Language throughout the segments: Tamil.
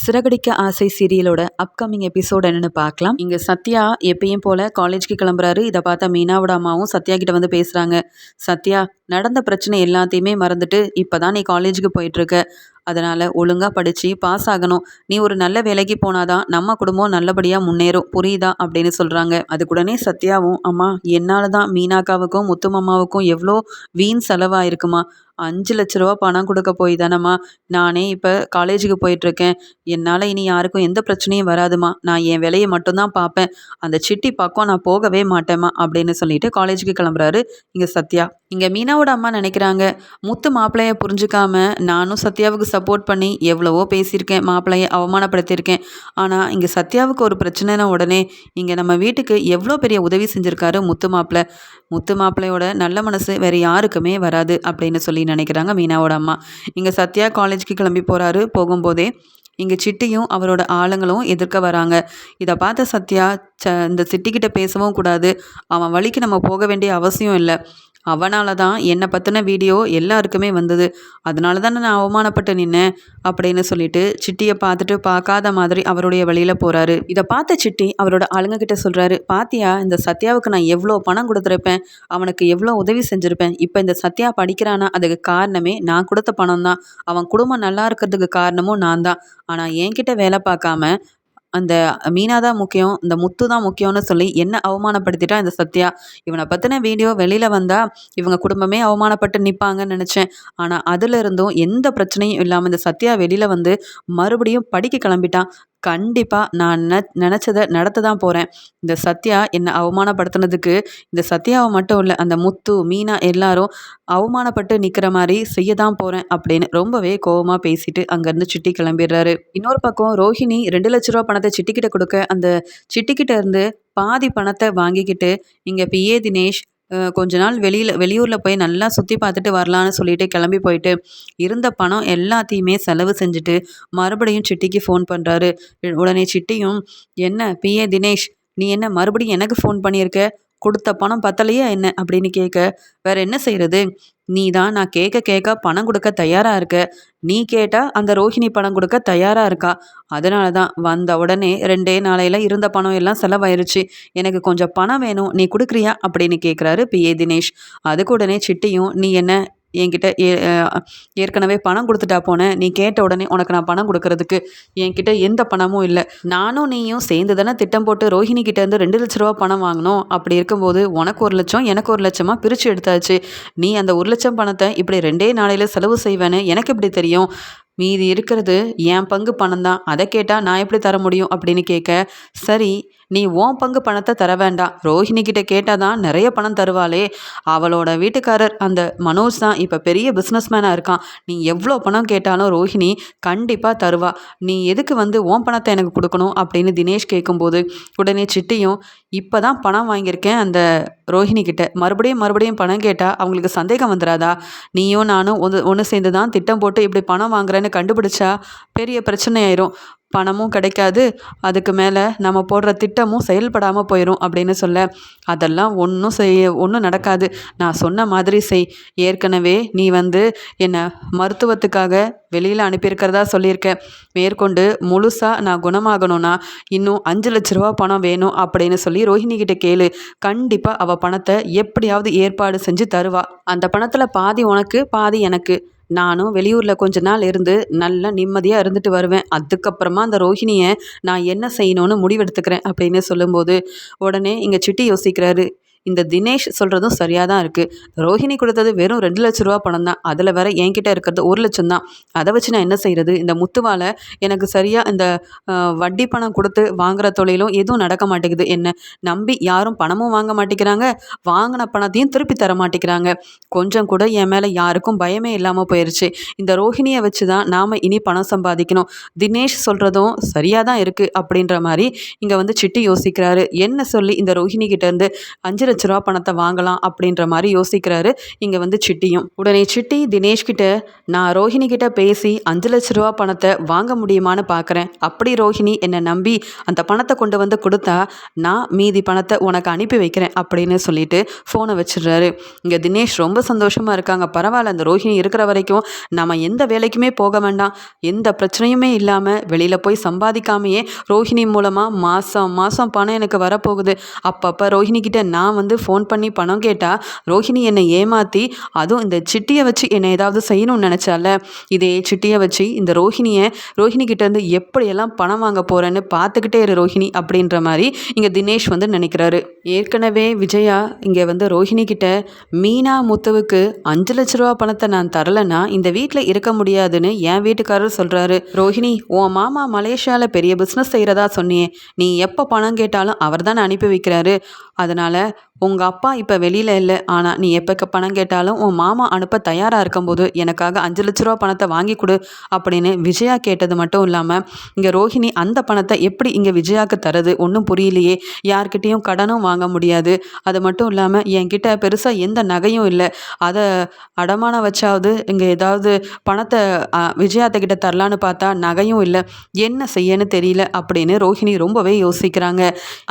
சிறகடிக்க ஆசை சீரியலோட அப்கமிங் எபிசோட் என்னன்னு பார்க்கலாம். இங்க சத்யா எப்பயும் போல காலேஜ்க்கு கிளம்புறாரு. இதை பார்த்த மீனாவோட அம்மாவும் சத்யா கிட்ட வந்து பேசுறாங்க. சத்யா, நடந்த பிரச்சனை எல்லாத்தையுமே மறந்துட்டு இப்பதான் நீ காலேஜுக்கு போயிட்டு இருக்க. அதனால ஒழுங்கா படிச்சு பாஸ் ஆகணும். நீ ஒரு நல்ல வேலைக்கு போனாதான் நம்ம குடும்பம் நல்லபடியா முன்னேறும், புரியுதா அப்படின்னு சொல்றாங்க. அதுக்குடனே சத்யாவும், அம்மா என்னால தான் மீனாக்காவுக்கும் முத்துமாமாவுக்கும் எவ்வளோ வீண் செலவாயிருக்குமா. 5 லட்ச ரூபா பணம் கொடுக்க போய் தானம்மா நானே இப்போ காலேஜுக்கு போயிட்டுருக்கேன். என்னால் இனி யாருக்கும் எந்த பிரச்சனையும் வராதுமா. நான் என் வேலையை மட்டும்தான் பார்ப்பேன். அந்த சிட்டி பக்கம் நான் போகவே மாட்டேம்மா அப்படின்னு சொல்லிட்டு காலேஜுக்கு கிளம்புறாரு இங்கே சத்யா. இங்கே மீனாவோட அம்மா நினைக்கிறாங்க, முத்து மாப்பிள்ளைய புரிஞ்சுக்காம நானும் சத்யாவுக்கு சப்போர்ட் பண்ணி எவ்வளவோ பேசியிருக்கேன், மாப்பிள்ளையை அவமானப்படுத்தியிருக்கேன். ஆனால் இங்கே சத்யாவுக்கு ஒரு பிரச்சனைன உடனே இங்கே நம்ம வீட்டுக்கு எவ்வளோ பெரிய உதவி செஞ்சுருக்காரு முத்து மாப்பிள்ளை. முத்து மாப்பிள்ளையோட நல்ல மனசு வேறு யாருக்குமே வராது அப்படின்னு சொல்லி நினைக்கிறாங்க மீனாவோட அம்மா. இங்கே சத்யா காலேஜுக்கு கிளம்பி போகிறாரு. போகும்போதே இங்கே சிட்டியும் அவரோட ஆளுங்களும் எதிர்க்க வராங்க. இதை பார்த்த சத்யா, இந்த சிட்டிக்கிட்ட பேசவும் கூடாது, அவன் வழிக்கு நம்ம போக வேண்டிய அவசியம் இல்லை. அவனால தான் என்னை பற்றின வீடியோ எல்லாருக்குமே வந்தது. அதனால தானே நான் அவமானப்பட்டு நின்னேன் அப்படின்னு சொல்லிட்டு சிட்டியை பார்த்துட்டு பார்க்காத மாதிரி அவருடைய வழியில் போகிறாரு. இதை பார்த்த சிட்டி அவரோட ஆளுங்க கிட்ட சொல்கிறாரு, பாத்தியா இந்த சத்யாவுக்கு நான் எவ்வளோ பணம் கொடுத்துருப்பேன், அவனுக்கு எவ்வளோ உதவி செஞ்சுருப்பேன். இப்போ இந்த சத்யா படிக்கிறானா அதுக்கு காரணமே நான் கொடுத்த பணம் தான். அவன் குடும்பம் நல்லா இருக்கிறதுக்கு காரணமும் நான் தான். ஆனால் என்கிட்ட வேலை பார்க்காம அந்த மீனா தான் முக்கியம், இந்த முத்து தான் முக்கியம்னு சொல்லி என்ன அவமானப்படுத்திட்டான் இந்த சத்யா. இவனை பற்றின வீடியோ வெளியில் வந்தால் இவங்க குடும்பமே அவமானப்பட்டு நிற்பாங்கன்னு நினச்சேன். ஆனால் அதில் இருந்தும் எந்த பிரச்சனையும் இல்லாமல் இந்த சத்யா வெளியில் வந்து மறுபடியும் படிக்க கிளம்பிட்டான். கண்டிப்பாக நான் நினச்சதை நடத்த தான் போகிறேன். இந்த சத்யா என்னை அவமானப்படுத்தினதுக்கு இந்த சத்யாவை மட்டும் இல்லை, அந்த முத்து மீனா எல்லாரும் அவமானப்பட்டு நிற்கிற மாதிரி செய்ய தான் போகிறேன் அப்படின்னு ரொம்பவே கோவமாக பேசிட்டு அங்கேருந்து சிட்டி கிளம்பிடுறாரு. இன்னொரு பக்கம் ரோஹிணி 2 லட்ச ரூபா பணத்தை சிட்டிக்கிட்ட கொடுக்க அந்த சிட்டிக்கிட்ட இருந்து பாதி பணத்தை வாங்கிக்கிட்டு இங்கே பிஏ தினேஷ் கொஞ்ச நாள் வெளியூரில் போய் நல்லா சுற்றி பார்த்துட்டு வரலான்னு சொல்லிட்டு கிளம்பி போயிட்டு இருந்த பணம் எல்லாத்தையுமே செலவு செஞ்சுட்டு மறுபடியும் சிட்டிக்கு ஃபோன் பண்ணுறாரு. உடனே சிட்டியும், என்ன பிஏ தினேஷ், நீ என்ன மறுபடியும் எனக்கு ஃபோன் பண்ணியிருக்க, கொடுத்த பணம் பத்தலையா என்ன அப்படின்னு கேட்க, வேற என்ன செய்யறது, நீ தான் நான் கேட்க கேட்க பணம் கொடுக்க தயாராக இருக்க, நீ கேட்டால் அந்த ரோஹிணி பணம் கொடுக்க தயாராக இருக்கா. அதனால தான் வந்த உடனே 2 நாளையில் இருந்த பணம் எல்லாம் செலவாயிருச்சு. எனக்கு கொஞ்சம் பணம் வேணும், நீ கொடுக்குறியா அப்படின்னு கேட்குறாரு பிஏ தினேஷ். அதுக்கு உடனே சிட்டியும், நீ என்ன என்கிட்ட ஏற்கனவே பணம் கொடுத்துட்டா போனேன், நீ கேட்ட உடனே உனக்கு நான் பணம் கொடுக்கறதுக்கு என்கிட்ட எந்த பணமும் இல்லை. நானும் நீயும் சேர்ந்து தானே திட்டம் போட்டு ரோஹிணி கிட்டேருந்து 2 லட்ச ரூபா பணம் வாங்கினோம். அப்படி இருக்கும்போது உனக்கு 1 லட்சம் எனக்கு 1 லட்சமாக பிரித்து எடுத்தாச்சு. நீ அந்த 1 லட்சம் பணத்தை இப்படி 2 நாளையில் செலவு செய்வேன்னு எனக்கு எப்படி தெரியும். மீதி இருக்கிறது என் பங்கு பணம் தான், அதை கேட்டால் நான் எப்படி தர முடியும் அப்படின்னு கேட்க, சரி நீ உன் பங்கு பணத்தை தர வேண்டாம், ரோஹிணி கிட்ட கேட்டால் தான் நிறைய பணம் தருவாளே, அவளோட வீட்டுக்காரர் அந்த மனோஜ் தான் இப்போ பெரிய பிஸ்னஸ்மேனாக இருக்கான், நீ எவ்வளோ பணம் கேட்டாலும் ரோஹிணி கண்டிப்பாக தருவா, நீ எதுக்கு வந்து உன் பணத்தை எனக்கு கொடுக்கணும் அப்படின்னு தினேஷ் கேட்கும்போது உடனே சிட்டியும், இப்போ தான் பணம் வாங்கியிருக்கேன் அந்த ரோஹிணி கிட்ட, மறுபடியும் பணம் கேட்டால் அவங்களுக்கு சந்தேகம் வந்துடாதா, நீயும் நானும் ஒன்று சேர்ந்து தான் திட்டம் போட்டு இப்படி பணம் வாங்குறேன்னு கண்டுபிடிச்சா பெரிய பிரச்சனை ஆயிரும், பணமும் கிடைக்காது, அதுக்கு மேலே நம்ம போடுற திட்டமும் செயல்படாமல் போயிடும் அப்படின்னு சொல்ல, அதெல்லாம் ஒன்றும் நடக்காது, நான் சொன்ன மாதிரி செய், ஏற்கனவே நீ வந்து என்னை மருத்துவத்துக்காக வெளியில் அனுப்பியிருக்கிறதா சொல்லியிருக்க, மேற்கொண்டு முழுசாக நான் குணமாகணும்னா இன்னும் 5 லட்ச ரூபா பணம் வேணும் அப்படின்னு சொல்லி ரோஹிணி கிட்ட கேளு, கண்டிப்பாக அவள் பணத்தை எப்படியாவது ஏற்பாடு செஞ்சு தருவா, அந்த பணத்தில் பாதி உனக்கு பாதி எனக்கு, நானும் வெளியூரில் கொஞ்ச நாள் இருந்து நல்லா நிம்மதியாக இருந்துட்டு வருவேன், அதுக்கப்புறமா அந்த ரோஹிணியை நான் என்ன செய்யணும்னு முடிவெடுத்துக்கிறேன் அப்படின்னு சொல்லும்போது உடனே இங்கே சிட்டி யோசிக்கிறாரு, இந்த தினேஷ் சொல்கிறதும் சரியாக தான் இருக்குது, ரோஹிணி கொடுத்தது வெறும் 2 லட்ச ரூபா பணம் தான், அதில் வேற என்கிட்ட இருக்கிறது 1 லட்சம் தான், அதை வச்சு நான் என்ன செய்கிறது, இந்த முத்துவால் எனக்கு சரியாக இந்த வட்டி பணம் கொடுத்து வாங்குகிற தொழிலும் எதுவும் நடக்க மாட்டேங்குது, என்ன நம்பி யாரும் பணமும் வாங்க மாட்டேங்கிறாங்க, வாங்கின பணத்தையும் திருப்பி தர மாட்டேங்கிறாங்க, கொஞ்சம் கூட என் மேலே யாருக்கும் பயமே இல்லாமல் போயிடுச்சு, இந்த ரோஹிணியை வச்சு தான் நாம் இனி பணம் சம்பாதிக்கணும், தினேஷ் சொல்கிறதும் சரியாக தான் இருக்குது அப்படின்ற மாதிரி இங்கே வந்து சிட்டி யோசிக்கிறாரு. என்ன சொல்லி இந்த ரோஹிணி கிட்டேருந்து 5 லட்ச ரூபா பணத்தை வாங்கலாம் அப்படின்ற மாதிரி யோசிக்கிறாரு இங்கே வந்து சிட்டியும். உடனே சிட்டி தினேஷ் கிட்ட, நான் ரோஹிணி கிட்ட பேசி 5 லட்ச ரூபா பணத்தை வாங்க முடியுமான்னு பார்க்குறேன். அப்படி ரோஹிணி என்னை நம்பி அந்த பணத்தை கொண்டு வந்து கொடுத்தா நான் மீதி பணத்தை உனக்கு அனுப்பி வைக்கிறேன் அப்படின்னு சொல்லிட்டு ஃபோனை வச்சிடுறாரு. இங்கே தினேஷ் ரொம்ப சந்தோஷமாக இருக்காங்க. பரவாயில்ல, அந்த ரோஹிணி இருக்கிற வரைக்கும் நம்ம எந்த வேலைக்குமே போக வேண்டாம், எந்த பிரச்சனையுமே இல்லாமல் வெளியில் போய் சம்பாதிக்காமையே ரோஹிணி மூலமாக மாதம் மாதம் பணம் எனக்கு வரப்போகுது. அப்பப்போ ரோஹிணி கிட்ட நான் வந்து ஃபோன் பண்ணி பணம் கேட்டால் ரோஹிணி என்னை ஏமாற்றி, அதுவும் இந்த சிட்டியை வச்சு என்னை ஏதாவது செய்யணும்னு நினச்சால, இதே சிட்டியை வச்சு இந்த ரோஹிணி கிட்டேருந்து எப்படியெல்லாம் பணம் வாங்க போகிறேன்னு பார்த்துக்கிட்டே இரு ரோஹிணி அப்படின்ற மாதிரி இங்கே தினேஷ் வந்து நினைக்கிறாரு. ஏற்கனவே விஜயா இங்கே வந்து ரோஹிணி கிட்ட, மீனா முத்துவுக்கு 5 லட்ச ரூபா பணத்தை நான் தரலைன்னா இந்த வீட்டில் இருக்க முடியாதுன்னு என் வீட்டுக்காரர் சொல்கிறாரு. ரோஹிணி, உன் மாமா மலேசியாவில் பெரிய பிஸ்னஸ் செய்கிறதா சொன்னியே, நீ எப்போ பணம் கேட்டாலும் அவர் தான் அனுப்பி வைக்கிறாரு. அதனால் உங்கள் அப்பா இப்போ வெளியில் இல்லை, ஆனால் நீ எப்போ பணம் கேட்டாலும் உன் மாமா அனுப்ப தயாராக இருக்கும்போது எனக்காக 5 லட்ச ரூபா பணத்தை வாங்கி கொடு அப்படின்னு விஜயா கேட்டது மட்டும் இல்லாமல், இங்கே ரோஹிணி அந்த பணத்தை எப்படி இங்கே விஜயாவுக்கு தருது ஒன்றும் புரியலையே, யார்கிட்டேயும் கடனும் வாங்க முடியாது, அது மட்டும் இல்லாமல் என்கிட்ட பெருசாக எந்த நகையும் இல்லை, அதை அடமானம் வச்சாவது இங்கே ஏதாவது பணத்தை விஜயாத்தக்கிட்ட தரலான்னு பார்த்தா நகையும் இல்லை, என்ன செய்யன்னு தெரியல அப்படின்னு ரோஹிணி ரொம்பவே யோசிக்கிறாங்க.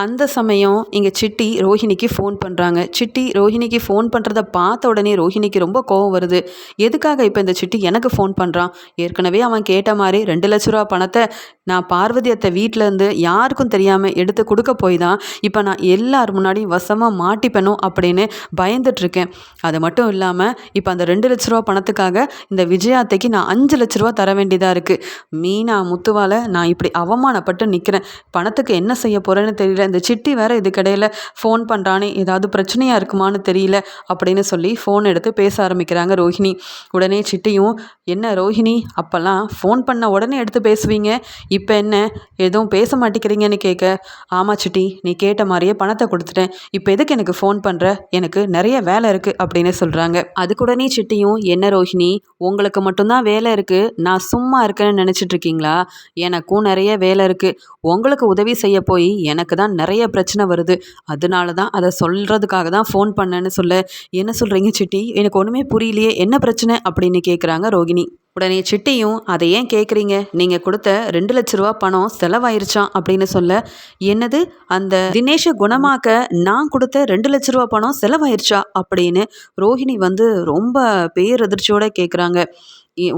அந்த சமயம் இங்கே சிட்டி ரோஹிணிக்கு ஃபோன் பண்ணுறாங்க. சிட்டி ரோஹிணிக்கு ஃபோன் பண்ணுறத பார்த்த உடனே ரோஹிணிக்கு ரொம்ப கோவம் வருது. எதுக்காக இப்போ இந்த சிட்டி எனக்கு ஃபோன் பண்ணுறான்? ஏற்கனவே அவன் கேட்ட மாதிரி 2 லட்ச ரூபா பணத்தை நான் பார்வதி அத்தை வீட்டிலேருந்து யாருக்கும் தெரியாமல் எடுத்து கொடுக்க போய் தான் இப்போ நான் எல்லார் முன்னாடியும் வசமாக மாட்டிப்பேனும் அப்படின்னு பயந்துட்டுருக்கேன். அது மட்டும் இல்லாமல் இப்போ அந்த 2 லட்ச ரூபா பணத்துக்காக இந்த விஜயாத்தைக்கு நான் 5 லட்ச ரூபா தர வேண்டியதாக இருக்குது. மீனா முத்துவால் நான் இப்படி அவமானப்பட்டு நிற்கிறேன். பணத்துக்கு என்ன செய்ய போகிறேன்னு தெரியல. இந்த சிட்டி வேறு இதுக்கிடையில் ஃபோன் பண்ணுறானே, ஏதாவது பிரச்சனையாக இருக்குமான்னு தெரியல அப்படின்னு சொல்லி ஃபோன் எடுத்து பேச ஆரம்பிக்கிறாங்க ரோஹிணி. உடனே சிட்டியும், என்ன ரோஹிணி, அப்போல்லாம் ஃபோன் பண்ண உடனே எடுத்து பேசுவீங்க, இப்போ என்ன எதுவும் பேச மாட்டேங்கிறீங்கன்னு கேட்க, ஆமாம் சிட்டி, நீ கேட்ட மாதிரியே பணத்தை கொடுத்துட்டேன், இப்போ எதுக்கு எனக்கு ஃபோன் பண்ணுற, எனக்கு நிறைய வேலை இருக்குது அப்படின்னு சொல்கிறாங்க. அதுக்குடனே சிட்டியும், என்ன ரோஹிணி, உங்களுக்கு மட்டும்தான் வேலை இருக்குது, நான் சும்மா இருக்கேன்னு நினச்சிட்டு இருக்கீங்களா? எனக்கும் நிறைய வேலை இருக்குது. உங்களுக்கு உதவி செய்ய போய் எனக்கு தான் நிறைய பிரச்சனை வருது. அதனால தான் அதை சொல்கிறதுக்காக தான் ஃபோன் பண்ணேன்னு சொல்ல, என்ன சொல்கிறீங்க சிட்டி, எனக்கு ஒன்றுமே புரியலையே, என்ன பிரச்சனை அப்படின்னு கேட்குறாங்க ரோகிணி. உடனே சிட்டியும், அதை ஏன் கேட்குறீங்க, நீங்கள் கொடுத்த 2 லட்ச ரூபா பணம் செலவாயிருச்சான் அப்படின்னு சொல்ல, என்னது, அந்த தினேஷை குணமாக்க நான் கொடுத்த 2 லட்ச ரூபா பணம் செலவாயிருச்சா அப்படின்னு ரோஹிணி வந்து ரொம்ப பேரதிர்ச்சியோடு கேட்குறாங்க.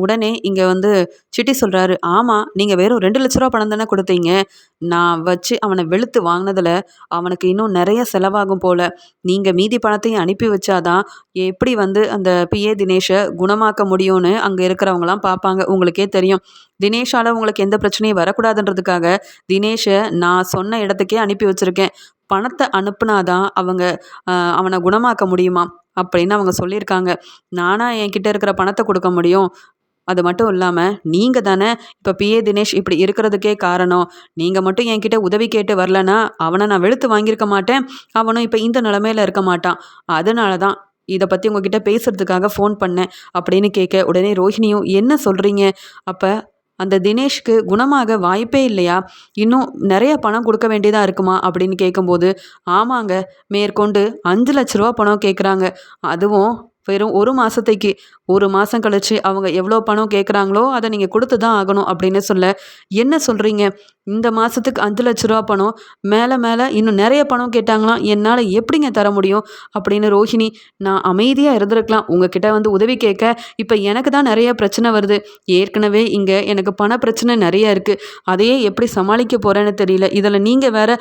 உடனே இங்கே வந்து சிட்டி சொல்கிறாரு, ஆமாம், நீங்கள் வெறும் 2 லட்ச ரூபா பணம் தானே கொடுத்தீங்க, நான் வச்சு அவனை வெளுத்து வாங்கினதில் அவனுக்கு இன்னும் நிறைய செலவாகும் போல், நீங்கள் மீதி பணத்தையும் அனுப்பி வச்சாதான் எப்படி வந்து அந்த பிஏ தினேஷை குணமாக்க முடியும்னு அங்கே இருக்கிறவங்களாம் பார்ப்பாங்க. உங்களுக்கே தெரியும், தினேஷால் உங்களுக்கு எந்த பிரச்சனையும் வரக்கூடாதுன்றதுக்காக தினேஷை நான் சொன்ன இடத்துக்கே அனுப்பி வச்சுருக்கேன். பணத்தை அனுப்புனாதான் அவனை குணமாக்க முடியுமா அப்படின்னு அவங்க சொல்லியிருக்காங்க. நானா என்கிட்ட இருக்கிற பணத்தை கொடுக்க முடியும்? அது மட்டும் இல்லாமல் நீங்கள் தானே இப்போ பிஏ தினேஷ் இப்படி இருக்கிறதுக்கே காரணம். நீங்கள் மட்டும் என்கிட்ட உதவி கேட்டு வரலன்னா அவனை நான் வெளுத்து வாங்கியிருக்க மாட்டேன், அவனும் இப்போ இந்த நிலமையில இருக்க மாட்டான். அதனால தான் இதை பற்றி உங்ககிட்ட பேசுகிறதுக்காக ஃபோன் பண்ணேன் அப்படின்னு கேட்க, உடனே ரோஹிணியும், என்ன சொல்கிறீங்க, அப்போ அந்த தினேஷ்க்கு குணமாக வாய்ப்பே இல்லையா, இன்னும் நிறைய பணம் கொடுக்க வேண்டியதாக இருக்குமா அப்படின்னு கேட்கும்போது, ஆமாங்க, மேற்கொண்டு 5 லட்ச ரூபா பணம் கேட்குறாங்க, அதுவும் வெறும் 1 மாதத்துக்கு. 1 மாதம் கழிச்சு அவங்க எவ்வளோ பணம் கேட்குறாங்களோ அதை நீங்கள் கொடுத்து தான் ஆகணும் அப்படின்னு சொல்ல, என்ன சொல்கிறீங்க, இந்த மாதத்துக்கு 5 லட்ச ரூபா பணம், மேலே இன்னும் நிறைய பணம் கேட்டாங்களாம், என்னால் எப்படிங்க தர முடியும் அப்படின்னு ரோஹிணி, நான் அமைதியாக இருந்திருக்கலாம், உங்ககிட்ட வந்து உதவி கேட்க இப்போ எனக்கு தான் நிறைய பிரச்சனை வருது. ஏற்கனவே இங்கே எனக்கு பண பிரச்சனை நிறைய இருக்குது, அதையே எப்படி சமாளிக்க போகிறேன்னு தெரியல. இதில் நீங்கள் வேறு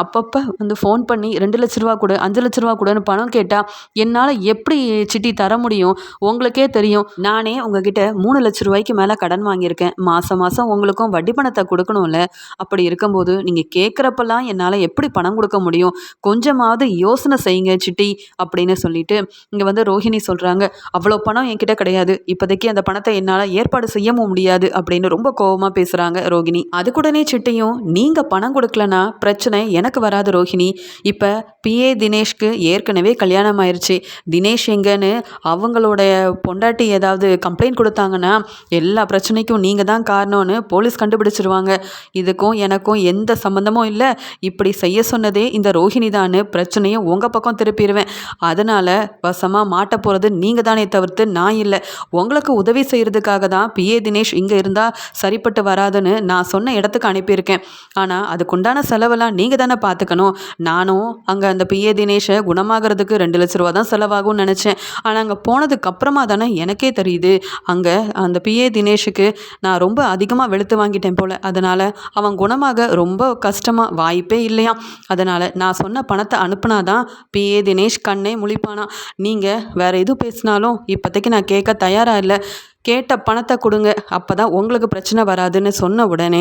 அப்பப்போ வந்து ஃபோன் பண்ணி 2 லட்ச ரூபா கொடு, 5 லட்ச ரூபா கொடுன்னு பணம் கேட்டால் என்னால் எப்படி சிட்டி தர முடியும்? உங்களுக்கே தெரியும், நானே உங்ககிட்ட 3 லட்ச ரூபாய்க்கு மேலே கடன் வாங்கியிருக்கேன். மாதம் உங்களுக்கும் வட்டி பணத்தை கொடுக்கணும்ல. அப்படி இருக்கும்போது நீங்கள் கேட்குறப்பெல்லாம் என்னால் எப்படி பணம் கொடுக்க முடியும்? கொஞ்சமாவது யோசனை செய்யுங்க சிட்டி அப்படின்னு சொல்லிட்டு இங்கே வந்து ரோஹிணி சொல்கிறாங்க, அவ்வளோ பணம் என்கிட்ட கிடையாது, இப்போதைக்கு அந்த பணத்தை என்னால் ஏற்பாடு செய்யவும் முடியாது அப்படின்னு ரொம்ப கோபமாக பேசுகிறாங்க ரோஹிணி. அதுக்குடனே சிட்டியும், நீங்கள் பணம் கொடுக்கலனா பிரச்சனை எனக்கு வராது ரோஹிணி. இப்போ பிஏ தினேஷ்க்கு ஏற்கனவே கல்யாணம் ஆயிடுச்சு. தினேஷ் எங்கன்னு அவங்களுடைய பொண்ணு பொண்டாட்டி ஏதாவது கம்ப்ளைண்ட் கொடுத்தாங்கன்னா எல்லா பிரச்சனைக்கும் நீங்கள் தான் காரணம்னு போலீஸ் கண்டுபிடிச்சிருவாங்க. இதுக்கும் எனக்கும் எந்த சம்மந்தமும் இல்லை. இப்படி செய்ய சொன்னதே இந்த ரோஹிணி தான்னு பிரச்சனையை உங்கள் பக்கம் திருப்பிடுவேன். அதனால் வசமாக மாட்ட போகிறது நீங்கள் தானே தவிர்த்து நான் இல்லை. உங்களுக்கு உதவி செய்கிறதுக்காக தான் பிஏ தினேஷ் இங்கே இருந்தால் சரிப்பட்டு வராதுன்னு நான் சொன்ன இடத்துக்கு அனுப்பியிருக்கேன். ஆனால் அதுக்குண்டான செலவெல்லாம் நீங்கள் தானே பார்த்துக்கணும். நானும் அங்கே அந்த பிஏ தினேஷை குணமாகறதுக்கு 2 லட்ச ரூபா தான் செலவாகும்னு நினச்சேன். ஆனால் அங்கே போனதுக்கு அப்புறமா தானே எனக்கே தெரியுது அங்கே அந்த பிஏ தினேஷுக்கு நான் ரொம்ப அதிகமாக வெளுத்து வாங்கிட்டேன் போல். அதனால் அவன் குணமாக ரொம்ப கஷ்டமாக வாய்ப்பே இல்லையாம். அதனால் நான் சொன்ன பணத்தை அனுப்புனாதான் பிஏ தினேஷ் கண்ணே முழிப்பானா. நீங்கள் வேறு எதுவும் பேசினாலும் இப்போதைக்கு நான் கேட்க தயாராக இல்லை. கேட்ட பணத்தை கொடுங்க, அப்போ தான் உங்களுக்கு பிரச்சனை வராதுன்னு சொன்ன உடனே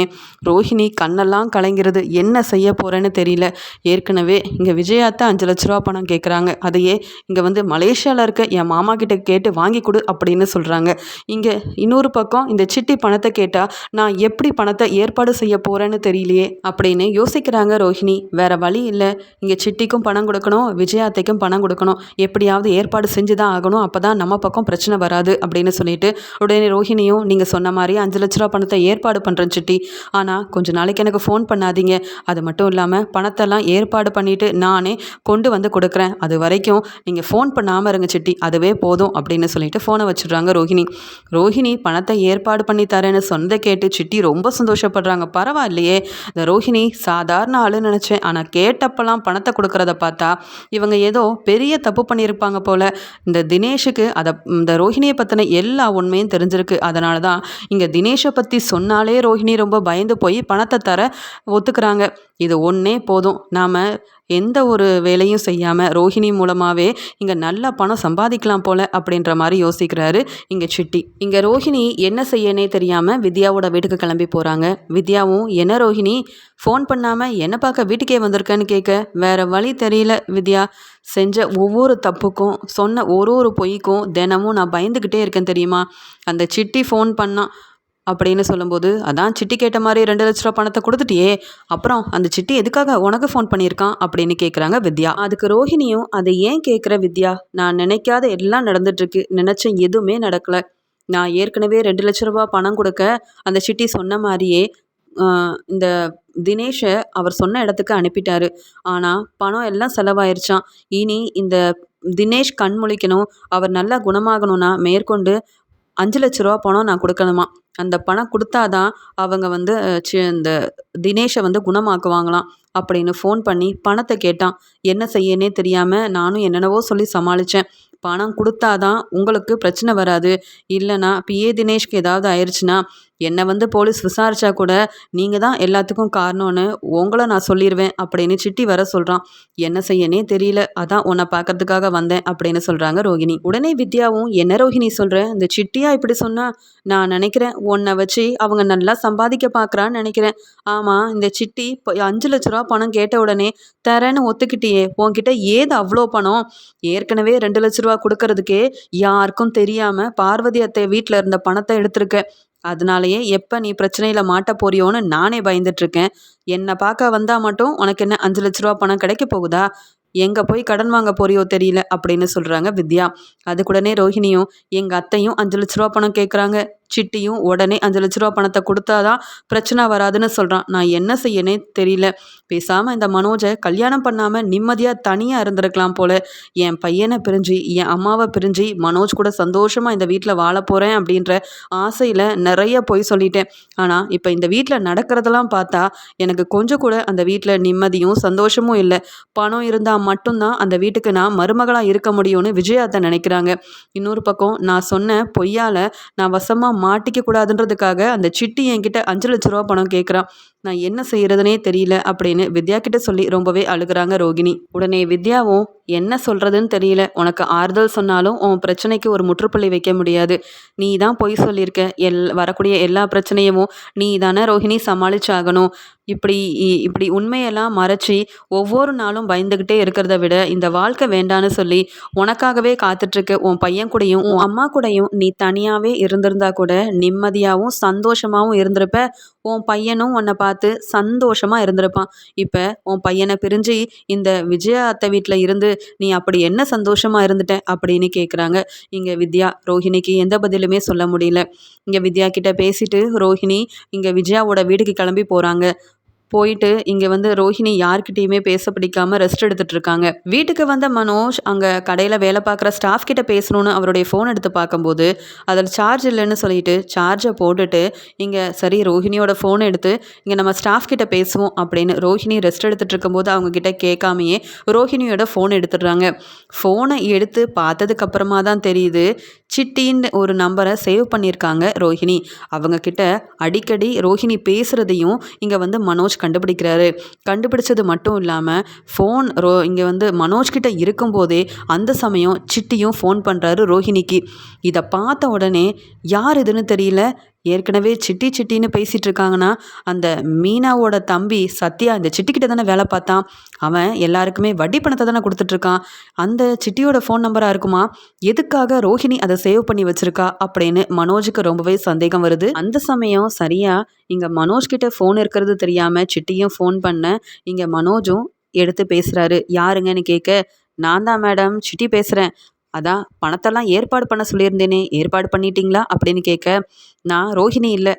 ரோஹிணி கண்ணெல்லாம் கலங்கிறது. என்ன செய்ய போகிறேன்னு தெரியல. ஏற்கனவே இங்கே விஜயாத்தை 5 லட்ச ரூபா பணம் கேட்குறாங்க. அதையே இங்கே வந்து மலேசியாவில் இருக்க என் மாமா கிட்ட கேட்டு வாங்கி கொடு அப்படின்னு சொல்கிறாங்க. இங்கே இன்னொரு பக்கம் இந்த சிட்டி பணத்தை கேட்டால் நான் எப்படி பணத்தை ஏற்பாடு செய்ய போகிறேன்னு தெரியலையே அப்படின்னு யோசிக்கிறாங்க ரோஹிணி. வேறு வழி இல்லை. இங்கே சிட்டிக்கும் பணம் கொடுக்கணும், விஜயாத்தைக்கும் பணம் கொடுக்கணும். எப்படியாவது ஏற்பாடு செஞ்சு தான் ஆகணும். அப்போ தான் நம்ம பக்கம் பிரச்சனை வராது அப்படின்னு சொல்லிட்டு உடனே ரோஹிணியும் நீங்கள் சொன்ன மாதிரி 5 லட்ச ரூபா பணத்தை ஏற்பாடு பண்ணுறேன் சிட்டி. ஆனால் கொஞ்சம் நாளைக்கு எனக்கு ஃபோன் பண்ணாதீங்க. அது மட்டும் இல்லாமல் பணத்தெல்லாம் ஏற்பாடு பண்ணிவிட்டு நானே கொண்டு வந்து கொடுக்குறேன். அது வரைக்கும் நீங்கள் ஃபோன் பண்ணாமல் இருங்க சிட்டி, அதுவே போதும் அப்படின்னு சொல்லிட்டு ஃபோனை வச்சுடுறாங்க ரோஹிணி. ரோஹிணி பணத்தை ஏற்பாடு பண்ணி தரேன்னு சொன்னதை கேட்டு சிட்டி ரொம்ப சந்தோஷப்படுறாங்க. பரவாயில்லையே, இந்த ரோஹிணி சாதாரண ஆளுன்னு நினச்சேன். ஆனால் கேட்டப்பெல்லாம் பணத்தை கொடுக்குறத பார்த்தா இவங்க ஏதோ பெரிய தப்பு பண்ணியிருப்பாங்க போல். இந்த தினேஷுக்கு இந்த ரோஹிணியை பற்றின எல்லா உண்மையும் தெரிஞ்சிருக்கு. அதனால தான் இங்கே தினேஷை பற்றி சொன்னாலே ரோஹிணி ரொம்ப பயந்து போய் பணத்தை தர ஒத்துக்கிறாங்க. இது ஒன்றே போதும், நாம் எந்த ஒரு வேலையும் செய்யாமல் ரோஹிணி மூலமாகவே இங்கே நல்ல பணம் சம்பாதிக்கலாம் போல் அப்படின்ற மாதிரி யோசிக்கிறாரு இங்கே சிட்டி. இங்கே ரோஹிணி என்ன செய்யனே தெரியாமல் வித்யாவோட வீட்டுக்கு கிளம்பி போகிறாங்க. வித்யாவும் என்ன ரோஹிணி ஃபோன் பண்ணாமல் என்ன பார்க்க வீட்டுக்கே வந்திருக்கேன்னு கேட்க, வேறு வழி தெரியல வித்யா. செஞ்ச ஒவ்வொரு தப்புக்கும் சொன்ன ஒரு பொய்க்கும் தினமும் நான் பயந்துக்கிட்டே இருக்கேன் தெரியுமா. அந்த சிட்டி ஃபோன் பண்ணான் அப்படின்னு சொல்லும்போது, அதான் சிட்டி கேட்ட மாதிரி 2 லட்ச ரூபா பணத்தை கொடுத்துட்டியே, அப்புறம் அந்த சிட்டி எதுக்காக உனக்கு ஃபோன் பண்ணியிருக்கான் அப்படின்னு கேட்குறாங்க வித்யா. அதுக்கு ரோஹிணியும், அதை ஏன் கேட்குற வித்யா, நான் நினைக்காத எல்லாம் நடந்துட்டுருக்கு, நினச்ச எதுவுமே நடக்கலை. நான் ஏற்கனவே 2 லட்ச ரூபா பணம் கொடுக்க அந்த சிட்டி சொன்ன மாதிரியே இந்த தினேஷை அவர் சொன்ன இடத்துக்கு அனுப்பிட்டாரு. ஆனால் பணம் எல்லாம் செலவாயிருச்சான். இனி இந்த தினேஷ் கண் முழிக்கணும், அவர் நல்லா குணமாகணும்னா மேற்கொண்டு 5 லட்ச ரூபா பணம் நான் கொடுக்கணுமா. அந்த பணம் கொடுத்தாதான் அவங்க வந்து இந்த தினேஷை வந்து குணமாக்குவாங்களாம் அப்படின்னு ஃபோன் பண்ணி பணத்தை கேட்டான். என்ன செய்யனே தெரியாமல் நானும் என்னென்னவோ சொல்லி சமாளித்தேன். பணம் கொடுத்தாதான் உங்களுக்கு பிரச்சனை வராது, இல்லைனா பிஏ தினேஷ்க்கு ஏதாவது ஆயிடுச்சுன்னா என்னை வந்து போலீஸ் விசாரிச்சா கூட நீங்கள் தான் எல்லாத்துக்கும் காரணம்னு உங்களை நான் சொல்லிடுவேன் அப்படின்னு சிட்டி வர சொல்கிறான். என்ன செய்யனே தெரியல, அதான் உன்னை பார்க்கறதுக்காக வந்தேன் அப்படின்னு சொல்கிறாங்க ரோஹிணி. உடனே வித்யாவும், என்ன ரோஹிணி சொல்கிறேன், இந்த சிட்டியா இப்படி சொன்னால் நான் நினைக்கிறேன் உன்னை வச்சு அவங்க நல்லா சம்பாதிக்க பார்க்குறான்னு நினைக்கிறேன். ஆமாம், இந்த சிட்டி இப்போ 5 லட்ச ரூபா பணம் கேட்ட உடனே தரேன்னு ஒத்துக்கிட்டியே, உன்கிட்ட ஏது அவ்வளோ பணம். ஏற்கனவே 2 லட்ச ரூபா கொடுக்கறதுக்கே யாருக்கும் தெரியாமல் பார்வதி அத்தை வீட்டில் இருந்த பணத்தை எடுத்திருக்க. அதனாலயே எப்போ நீ பிரச்சனையில் மாட்ட போறியோன்னு நானே பயந்துட்டுருக்கேன். என்னை பார்க்க வந்தால் மட்டும் உனக்கு என்ன 5 லட்ச ரூபா பணம் கிடைக்க போகுதா, எங்கே போய் கடன் வாங்க போறியோ தெரியல அப்படின்னு சொல்கிறாங்க வித்யா. அதுக்குடனே ரோஹிணியும், எங்கள் அத்தையும் 5 லட்ச ரூபா பணம் கேட்குறாங்க, சிட்டியும் உடனே 5 லட்ச ரூபா பணத்தை கொடுத்தாதான் பிரச்சனை வராதுன்னு சொல்கிறான். நான் என்ன செய்யனே தெரியல. பேசாமல் இந்த மனோஜை கல்யாணம் பண்ணாமல் நிம்மதியாக தனியாக இருந்திருக்கலாம் போல. என் பையனை பிரிஞ்சு என் அம்மாவை பிரிஞ்சு மனோஜ் கூட சந்தோஷமாக இந்த வீட்டில் வாழ போகிறேன் அப்படின்ற ஆசையில் நிறைய பொய் சொல்லிட்டேன். ஆனால் இப்போ இந்த வீட்டில் நடக்கிறதெல்லாம் பார்த்தா எனக்கு கொஞ்சம் கூட அந்த வீட்டில் நிம்மதியும் சந்தோஷமும் இல்லை. பணம் இருந்தால் மட்டும்தான் அந்த வீட்டுக்கு நான் மருமகளாக இருக்க முடியும்னு விஜயாத்தை நினைக்கிறாங்க. இன்னொரு பக்கம் நான் சொன்ன பொய்யால் நான் வசமாக மாட்டிக்க கூடாதுன்றதுக்காக அந்த சிட்டி என்கிட்ட 5 லட்ச ரூபா பணம் கேட்குறான். நான் என்ன செய்யறதுனே தெரியல அப்படின்னு வித்யா கிட்ட சொல்லி ரொம்பவே அழுகிறாங்க ரோகிணி. உடனே வித்யாவும், என்ன சொல்கிறதுன்னு தெரியல, உனக்கு ஆறுதல் சொன்னாலும் உன் பிரச்சனைக்கு ஒரு முற்றுப்புள்ளி வைக்க முடியாது. நீ தான் பொய் சொல்லியிருக்க, வரக்கூடிய எல்லா பிரச்சனையும் நீ தானே ரோஹிணி சமாளிச்சாகணும். இப்படி உண்மையெல்லாம் மறைச்சி ஒவ்வொரு நாளும் பயந்துக்கிட்டே இருக்கிறத விட இந்த வாழ்க்கை வேண்டான்னு சொல்லி உனக்காகவே காத்துட்ருக்க உன் பையன் கூடயும் உன் அம்மா கூடயும் நீ தனியாகவே இருந்திருந்தா கூட நிம்மதியாகவும் சந்தோஷமாகவும் இருந்திருப்ப. உன் பையனும் உன்னை பார்த்து சந்தோஷமாக இருந்திருப்பான். இப்போ உன் பையனை பிரிஞ்சு இந்த விஜயா அத்தை வீட்டில் இருந்து நீ அப்படி என்ன சந்தோஷமாக இருந்துட்ட அப்படின்னு கேட்குறாங்க. இங்கே வித்யா ரோஹிணிக்கு எந்த பதிலுமே சொல்ல முடியல. இங்கே வித்யா கிட்ட பேசிட்டு ரோஹிணி இங்கே விஜயாவோட வீட்டுக்கு கிளம்பி போகிறாங்க. போயிட்டு இங்கே வந்து ரோஹிணி யார்கிட்டயுமே பேச பிடிக்காம ரெஸ்ட் எடுத்துட்டு இருக்காங்க. வீட்டுக்கு வந்த மனோஜ் அங்கே கடையில் வேலை பார்க்குற ஸ்டாஃப் கிட்ட பேசணும்னு அவருடைய ஃபோன் எடுத்து பார்க்கும்போது அதில் சார்ஜ் இல்லைன்னு சொல்லிட்டு சார்ஜை போட்டுட்டு இங்கே சரி ரோஹிணியோட ஃபோன் எடுத்து இங்கே நம்ம ஸ்டாஃப் கிட்ட பேசுவோம் அப்படின்னு ரோஹிணி ரெஸ்ட் எடுத்துட்டு இருக்கும்போது அவங்க கிட்ட கேட்காமையே ரோஹிணியோட ஃபோன் எடுத்துடுறாங்க. ஃபோனை எடுத்து பார்த்ததுக்கப்புறமா தான் தெரியுது சிட்டின்னு ஒரு நம்பரை சேவ் பண்ணியிருக்காங்க ரோஹிணி. அவங்க கிட்ட அடிக்கடி ரோஹிணி பேசுகிறதையும் இங்கே வந்து மனோஜ் கண்டுபிடிக்கிறாரு. கண்டுபிடிச்சது மட்டும் இல்லாமல் ஃபோன் இங்கே வந்து மனோஜ் கிட்ட இருக்கும்போதே அந்த சமயம் சிட்டியும் ஃபோன் பண்ணுறாரு ரோஹிணிக்கு. இதை பார்த்த உடனே யார் இதுன்னு தெரியல. ஏற்கனவே சிட்டி சிட்டின்னு பேசிகிட்டு இருக்காங்கன்னா அந்த மீனாவோட தம்பி சத்யா இந்த சிட்டிக்கிட்ட தானே வேலை பார்த்தான். அவன் எல்லாருக்குமே வட்டி பணத்தை தானே கொடுத்துட்ருக்கான். அந்த சிட்டியோட ஃபோன் நம்பராக இருக்குமா? எதுக்காக ரோஹிணி அதை சேவ் பண்ணி வச்சிருக்கா அப்படின்னு மனோஜுக்கு ரொம்பவே சந்தேகம் வருது. அந்த சமயம் சரியா இங்கே மனோஜ் கிட்ட ஃபோன் இருக்கிறது தெரியாமல் சிட்டியும் ஃபோன் பண்ண இங்கே மனோஜும் எடுத்து பேசுகிறாரு. யாருங்கன்னு கேட்க, நான் தான் மேடம் சிட்டி பேசுகிறேன். அதான் பணத்தெல்லாம் ஏற்பாடு பண்ண சொல்லியிருந்தேனே, ஏற்பாடு பண்ணிட்டீங்களா அப்படின்னு கேட்க, நான் ரோஹிணி இல்லை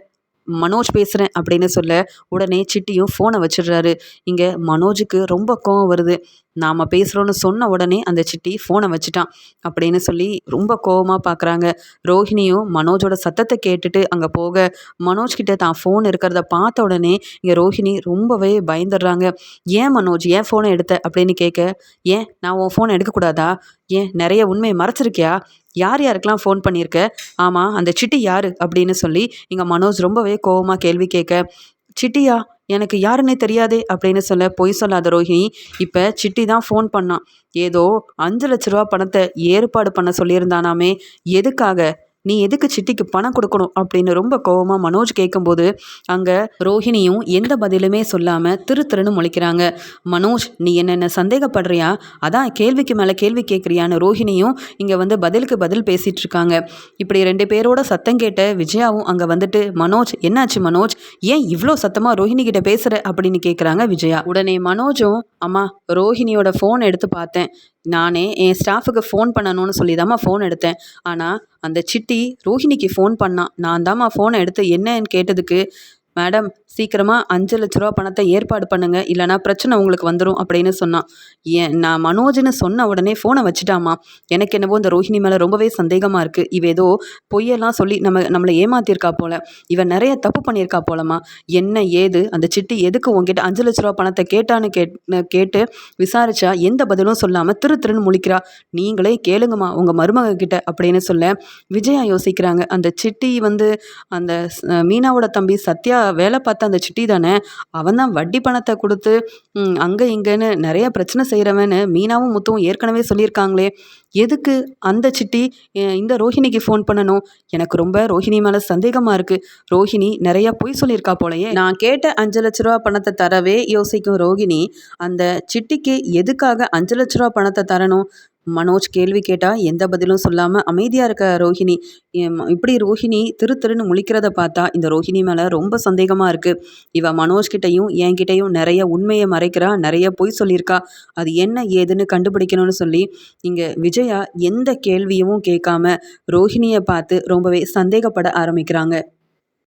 மனோஜ் பேசுகிறேன் அப்படின்னு சொல்ல உடனே சிட்டியும் ஃபோனை வச்சிடுறாரு. இங்கே மனோஜுக்கு ரொம்ப கோவம் வருது. நாம் பேசுகிறோன்னு சொன்ன உடனே அந்த சிட்டி ஃபோனை வச்சுட்டான் அப்படின்னு சொல்லி ரொம்ப கோவமாக பார்க்குறாங்க. ரோஹிணியும் மனோஜோட சத்தத்தை கேட்டுட்டு அங்கே போக மனோஜ்கிட்ட தான் ஃபோன் இருக்கிறத பார்த்த உடனே இங்கே ரோஹிணி ரொம்பவே பயந்துடுறாங்க. ஏன் மனோஜ் ஏன் ஃபோனை எடுத்த அப்படின்னு கேட்க, ஏன் நான் உன் ஃபோனை எடுக்கக்கூடாதா? ஏன் நிறைய உண்மையை மறைச்சிருக்கியா? யார் யாருக்கெல்லாம் ஃபோன் பண்ணியிருக்க? ஆமாம் அந்த சிட்டி யார் அப்படின்னு சொல்லி இங்கே மனோஜ் ரொம்பவே கோவமாக கேள்வி கேட்க, சிட்டியா எனக்கு யாருன்னே தெரியாதே அப்படின்னு சொல்ல பொய் சொல்லாத ரோஹிணி. இப்போ சிட்டி தான் ஃபோன் பண்ணான். ஏதோ 5 லட்ச ரூபா பணத்தை ஏற்பாடு பண்ண சொல்லியிருந்தானாமே, எதுக்காக? நீ எதுக்கு சிட்டிக்கு பணம் கொடுக்கணும் அப்படின்னு ரொம்ப கோவமாக மனோஜ் கேட்கும்போது அங்கே ரோஹிணியும் எந்த பதிலுமே சொல்லாமல் திருன்னு முழிக்கிறாங்க. மனோஜ் நீ என்ன சந்தேகப்படுறியா? அதான் கேள்விக்கு மேலே கேள்வி கேட்குறியான்னு ரோஹிணியும் இங்கே வந்து பதிலுக்கு பதில் பேசிகிட்டு இருக்காங்க. இப்படி 2 பேரோட சத்தம் கேட்ட விஜயாவும் அங்கே வந்துட்டு, மனோஜ் என்னாச்சு மனோஜ், ஏன் இவ்வளோ சத்தமாக ரோஹிணி கிட்ட பேசுகிற அப்படின்னு கேட்குறாங்க விஜயா. உடனே மனோஜும், அம்மா ரோஹிணியோட ஃபோன் எடுத்து பார்த்தேன். நானே என் ஸ்டாஃபுக்கு ஃபோன் பண்ணணும்னு சொல்லி தாம்மா ஃபோன் எடுத்தேன். ஆனால் அந்த சிட்டி ரோஹிணிக்கு ஃபோன் பண்ணான். நான் தாம்மா ஃபோனை எடுத்து என்னன்னு கேட்டதுக்கு, மேடம் சீக்கிரமாக 5 லட்ச ரூபா பணத்தை ஏற்பாடு பண்ணுங்க, இல்லைனா பிரச்சனை உங்களுக்கு வந்துடும் அப்படின்னு சொன்னான். ஏன் நான் மனோஜ்னு சொன்ன உடனே ஃபோனை வச்சுட்டாமா. எனக்கு என்னவோ இந்த ரோஹிணி மேலே ரொம்பவே சந்தேகமாக இருக்குது. இவ ஏதோ பொய்யெல்லாம் சொல்லி நம்மளை ஏமாத்தியிருக்கா போல, இவன் நிறைய தப்பு பண்ணியிருக்கா போலமா. என்ன ஏது அந்த சிட்டி எதுக்கு உங்ககிட்ட 5 லட்ச ரூபா பணத்தை கேட்டான்னு கேட்டு விசாரிச்சா எந்த பதிலும் சொல்லாமல் திருன்னு முழிக்கிறா. நீங்களே கேளுங்கம்மா உங்கள் மருமக கிட்ட அப்படின்னு சொல்ல விஜயா யோசிக்கிறாங்க. அந்த சிட்டி வந்து அந்த மீனாவோட தம்பி சத்யா வேலை பார்த்த அந்த சிட்டி தானே, அவன் தான் வட்டி பணத்தை கொடுத்து அங்கே இங்கேன்னு நிறைய பிரச்சனை செய்கிறவன்னு மீனாவும் முத்துவும் ஏற்கனவே சொல்லியிருக்காங்களே. எதுக்கு அந்த சிட்டி இந்த ரோஹிணிக்கு ஃபோன் பண்ணணும்? எனக்கு ரொம்ப ரோஹிணி மேலே சந்தேகமாக இருக்குது. ரோஹிணி நிறையா பொய் சொல்லியிருக்கா போலயே. நான் கேட்ட 5 லட்ச ரூபா பணத்தை தரவே யோசிக்கும் ரோஹிணி அந்த சிட்டிக்கு எதுக்காக 5 லட்ச ரூபா பணத்தை தரணும்? மனோஜ் கேள்வி கேட்டால் எந்த பதிலும் சொல்லாமல் அமைதியாக இருக்க ரோஹிணி. இப்படி ரோஹிணி திருன்னு முழிக்கிறத பார்த்தா இந்த ரோஹிணி மேலே ரொம்ப சந்தேகமாக இருக்குது. இவ மனோஜ்கிட்டையும் என்கிட்டையும் நிறைய உண்மையை மறைக்கிறா, நிறைய பொய் சொல்லியிருக்கா. அது என்ன ஏதுன்னு கண்டுபிடிக்கணும்னு சொல்லி இங்கே விஜயா எந்த கேள்வியும் கேட்காம ரோஹிணியை பார்த்து ரொம்பவே சந்தேகப்பட ஆரம்பிக்கிறாங்க.